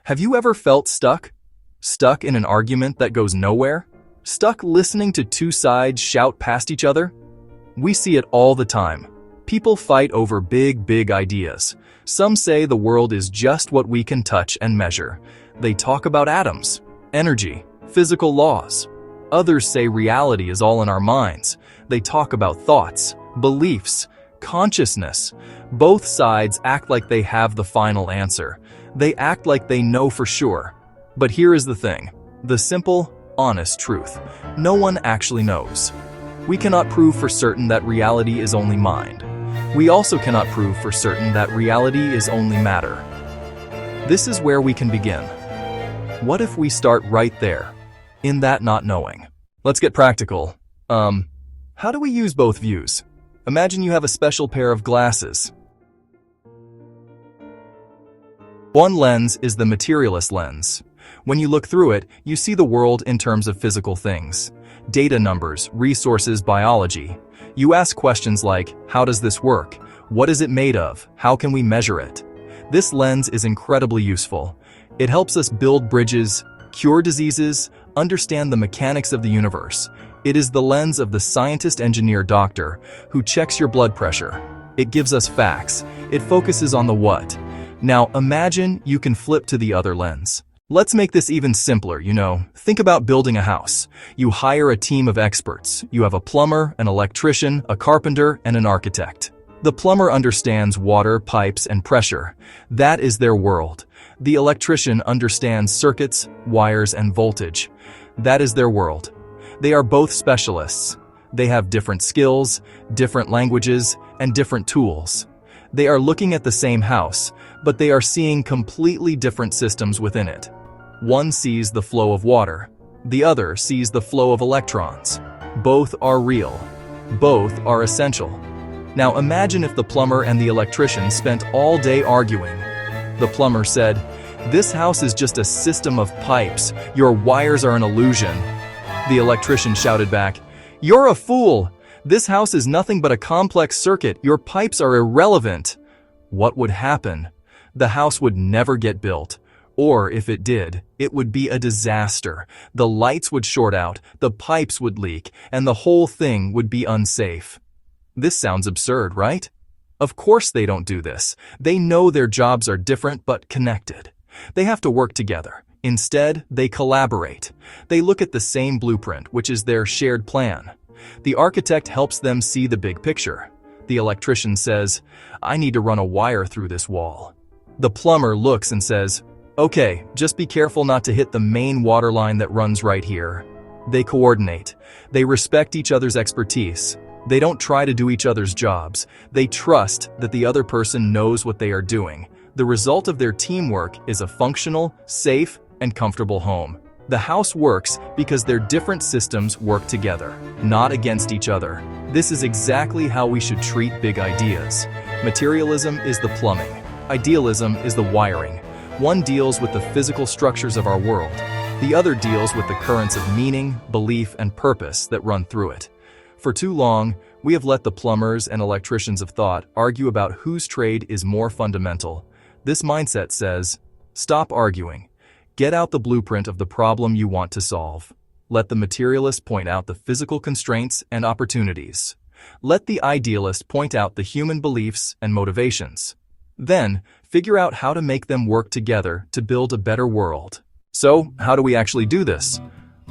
Have you ever felt stuck? Stuck in an argument that goes nowhere? Stuck listening to two sides shout past each other? We see it all the time. People fight over big ideas. Some say the world is just what we can touch and measure. They talk about atoms, energy, physical laws. Others say reality is all in our minds. They talk about thoughts, beliefs, consciousness. Both sides act like they have the final answer. They act like they know for sure. But here is the thing, the simple, honest truth. No one actually knows. We cannot prove for certain that reality is only mind. We also cannot prove for certain that reality is only matter. This is where we can begin. What if we start right there, in that not knowing? Let's get practical. How do we use both views? Imagine you have a special pair of glasses. One lens is the materialist lens. When you look through it, you see the world in terms of physical things. Data numbers, resources, biology. You ask questions like, how does this work? What is it made of? How can we measure it? This lens is incredibly useful. It helps us build bridges, cure diseases, understand the mechanics of the universe. It is the lens of the scientist, engineer, doctor who checks your blood pressure. It gives us facts. It focuses on the what. Now imagine you can flip to the other lens. Let's make this even simpler, Think about building a house. You hire a team of experts. You have a plumber, an electrician, a carpenter, and an architect. The plumber understands water, pipes, and pressure. That is their world. The electrician understands circuits, wires, and voltage. That is their world. They are both specialists. They have different skills, different languages, and different tools. They are looking at the same house, but they are seeing completely different systems within it. One sees the flow of water. The other sees the flow of electrons. Both are real. Both are essential. Now imagine if the plumber and the electrician spent all day arguing. The plumber said, "This house is just a system of pipes. Your wires are an illusion." The electrician shouted back, "You're a fool. This house is nothing but a complex circuit. Your pipes are irrelevant." What would happen? The house would never get built. Or if it did, it would be a disaster. The lights would short out, the pipes would leak, and the whole thing would be unsafe. This sounds absurd, right? Of course they don't do this. They know their jobs are different but connected. They have to work together. Instead, they collaborate. They look at the same blueprint, which is their shared plan. The architect helps them see the big picture. The electrician says, "I need to run a wire through this wall." The plumber looks and says, "Okay, just be careful not to hit the main water line that runs right here." They coordinate. They respect each other's expertise. They don't try to do each other's jobs. They trust that the other person knows what they are doing. The result of their teamwork is a functional, safe, and comfortable home. The house works because their different systems work together, not against each other. This is exactly how we should treat big ideas. Materialism is the plumbing. Idealism is the wiring. One deals with the physical structures of our world. The other deals with the currents of meaning, belief, and purpose that run through it. For too long, we have let the plumbers and electricians of thought argue about whose trade is more fundamental. This mindset says, stop arguing. Get out the blueprint of the problem you want to solve. Let the materialist point out the physical constraints and opportunities. Let the idealist point out the human beliefs and motivations. Then, figure out how to make them work together to build a better world. So, how do we actually do this?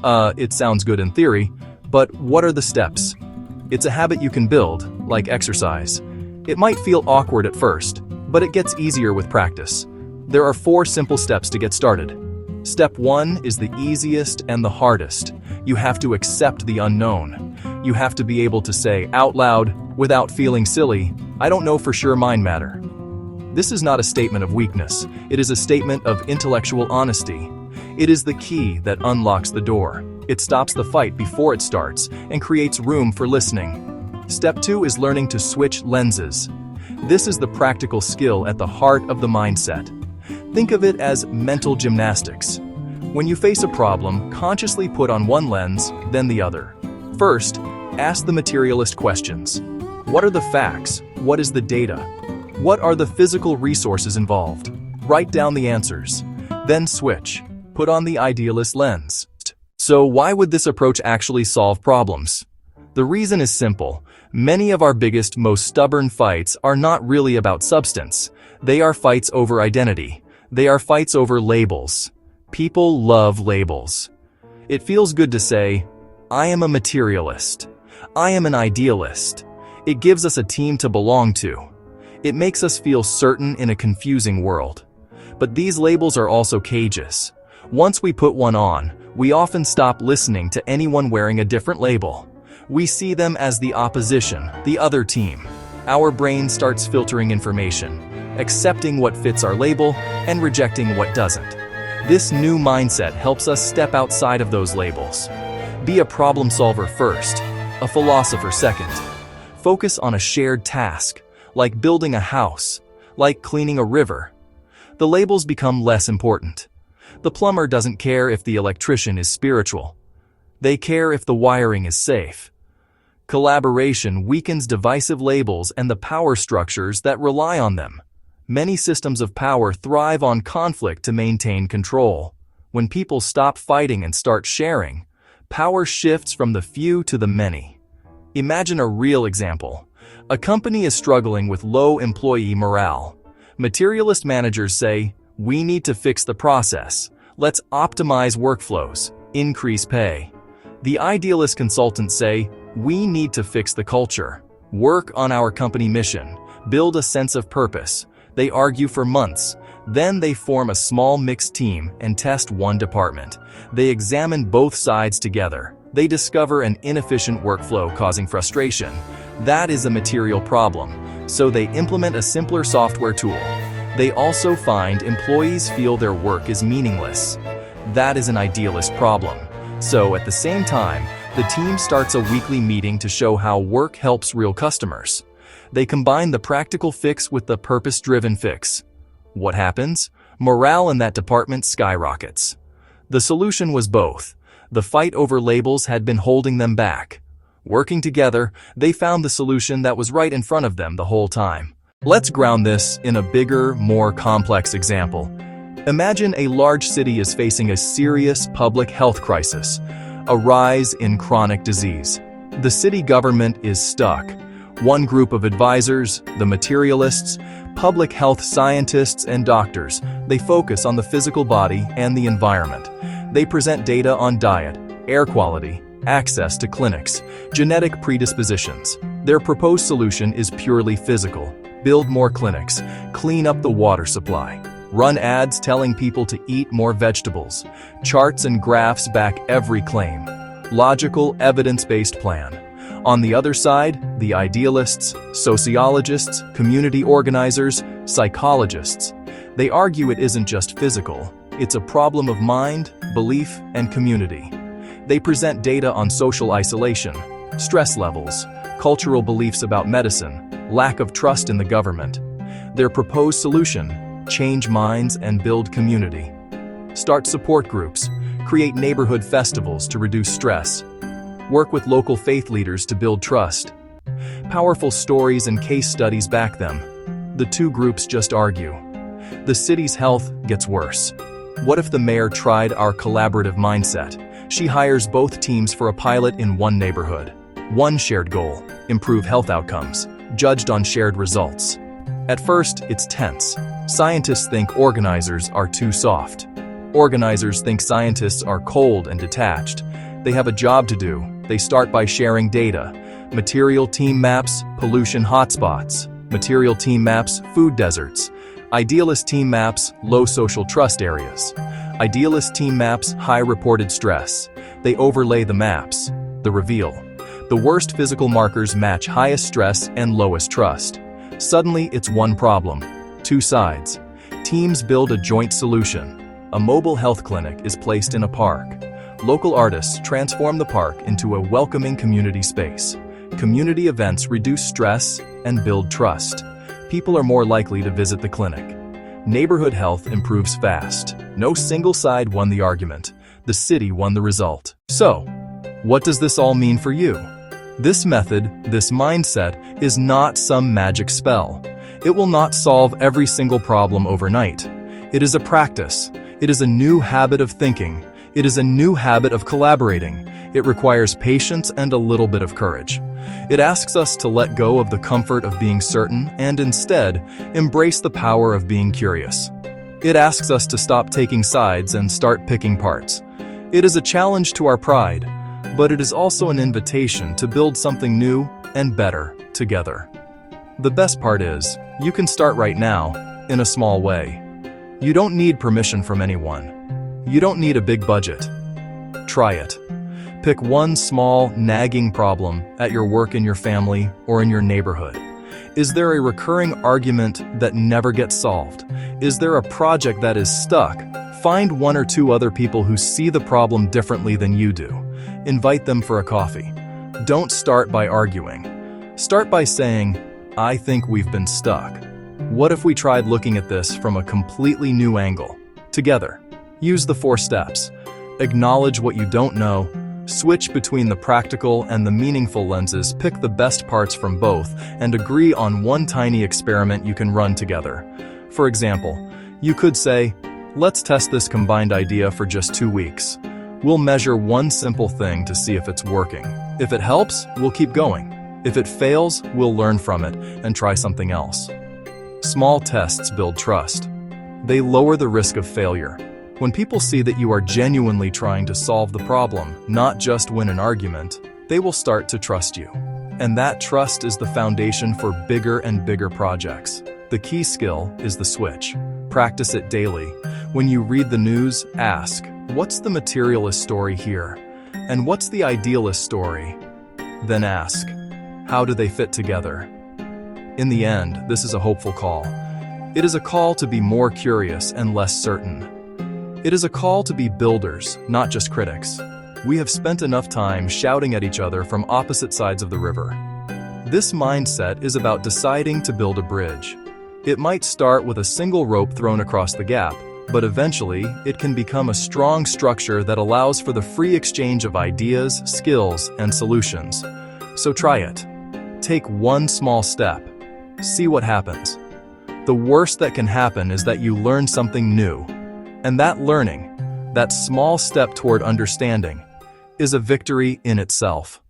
It sounds good in theory, but what are the steps? It's a habit you can build, like exercise. It might feel awkward at first, but it gets easier with practice. There are 4 simple steps to get started. Step 1 is the easiest and the hardest. You have to accept the unknown. You have to be able to say out loud, without feeling silly, "I don't know for sure mind matter." This is not a statement of weakness. It is a statement of intellectual honesty. It is the key that unlocks the door. It stops the fight before it starts and creates room for listening. Step 2 is learning to switch lenses. This is the practical skill at the heart of the mindset. Think of it as mental gymnastics. When you face a problem, consciously put on one lens, then the other. First, ask the materialist questions. What are the facts? What is the data? What are the physical resources involved? Write down the answers. Then switch. Put on the idealist lens. So why would this approach actually solve problems? The reason is simple. Many of our biggest, most stubborn fights are not really about substance. They are fights over identity. They are fights over labels. People love labels. It feels good to say, I am a materialist. I am an idealist. It gives us a team to belong to. It makes us feel certain in a confusing world. But these labels are also cages. Once we put one on, we often stop listening to anyone wearing a different label. We see them as the opposition, the other team. Our brain starts filtering information, accepting what fits our label and rejecting what doesn't. This new mindset helps us step outside of those labels. Be a problem solver first, a philosopher second. Focus on a shared task, like building a house, like cleaning a river. The labels become less important. The plumber doesn't care if the electrician is spiritual. They care if the wiring is safe. Collaboration weakens divisive labels and the power structures that rely on them. Many systems of power thrive on conflict to maintain control. When people stop fighting and start sharing, power shifts from the few to the many. Imagine a real example. A company is struggling with low employee morale. Materialist managers say, we need to fix the process. Let's optimize workflows, increase pay. The idealist consultants say, we need to fix the culture, work on our company mission, build a sense of purpose. They argue for months. Then they form a small mixed team and test one department. They examine both sides together. They discover an inefficient workflow causing frustration. That is a material problem, so they implement a simpler software tool. They also find employees feel their work is meaningless. That is an idealist problem. So at the same time, the team starts a weekly meeting to show how work helps real customers. They combine the practical fix with the purpose-driven fix. What happens? Morale in that department skyrockets. The solution was both. The fight over labels had been holding them back. Working together, they found the solution that was right in front of them the whole time. Let's ground this in a bigger, more complex example. Imagine a large city is facing a serious public health crisis, a rise in chronic disease. The city government is stuck. One group of advisors, the materialists, public health scientists and doctors, they focus on the physical body and the environment. They present data on diet, air quality, access to clinics, genetic predispositions. Their proposed solution is purely physical. Build more clinics, clean up the water supply, run ads telling people to eat more vegetables, charts and graphs back every claim. Logical, evidence-based plan. On the other side, the idealists, sociologists, community organizers, psychologists. They argue it isn't just physical, it's a problem of mind, belief, and community. They present data on social isolation, stress levels, cultural beliefs about medicine, lack of trust in the government. Their proposed solution: change minds and build community. Start support groups, create neighborhood festivals to reduce stress, work with local faith leaders to build trust. Powerful stories and case studies back them. The two groups just argue. The city's health gets worse. What if the mayor tried our collaborative mindset? She hires both teams for a pilot in one neighborhood. One shared goal: improve health outcomes, judged on shared results. At first, it's tense. Scientists think organizers are too soft. Organizers think scientists are cold and detached. They have a job to do. They start by sharing data. Material team maps, pollution hotspots. Material team maps, food deserts. Idealist team maps, low social trust areas. Idealist team maps, high reported stress. They overlay the maps. The reveal: the worst physical markers match highest stress and lowest trust. Suddenly, it's one problem, two sides. Teams build a joint solution. A mobile health clinic is placed in a park. Local artists transform the park into a welcoming community space. Community events reduce stress and build trust. People are more likely to visit the clinic. Neighborhood health improves fast. No single side won the argument. The city won the result. So, what does this all mean for you? This method, this mindset, is not some magic spell. It will not solve every single problem overnight. It is a practice. It is a new habit of thinking. It is a new habit of collaborating. It requires patience and a little bit of courage. It asks us to let go of the comfort of being certain and instead embrace the power of being curious. It asks us to stop taking sides and start picking parts. It is a challenge to our pride, but it is also an invitation to build something new and better together. The best part is, you can start right now, in a small way. You don't need permission from anyone. You don't need a big budget. Try it. Pick one small, nagging problem at your work, in your family, or in your neighborhood. Is there a recurring argument that never gets solved? Is there a project that is stuck? Find one or two other people who see the problem differently than you do. Invite them for a coffee. Don't start by arguing. Start by saying, "I think we've been stuck. What if we tried looking at this from a completely new angle?" Together. Use the 4 steps. Acknowledge what you don't know. Switch between the practical and the meaningful lenses, pick the best parts from both, and agree on one tiny experiment you can run together. For example, you could say, "Let's test this combined idea for just 2 weeks. We'll measure one simple thing to see if it's working. If it helps, we'll keep going. If it fails, we'll learn from it and try something else." Small tests build trust. They lower the risk of failure. When people see that you are genuinely trying to solve the problem, not just win an argument, they will start to trust you. And that trust is the foundation for bigger and bigger projects. The key skill is the switch. Practice it daily. When you read the news, ask, "What's the materialist story here? And what's the idealist story?" Then ask, "How do they fit together?" In the end, this is a hopeful call. It is a call to be more curious and less certain. It is a call to be builders, not just critics. We have spent enough time shouting at each other from opposite sides of the river. This mindset is about deciding to build a bridge. It might start with a single rope thrown across the gap, but eventually it can become a strong structure that allows for the free exchange of ideas, skills, and solutions. So try it. Take one small step. See what happens. The worst that can happen is that you learn something new. And that learning, that small step toward understanding, is a victory in itself.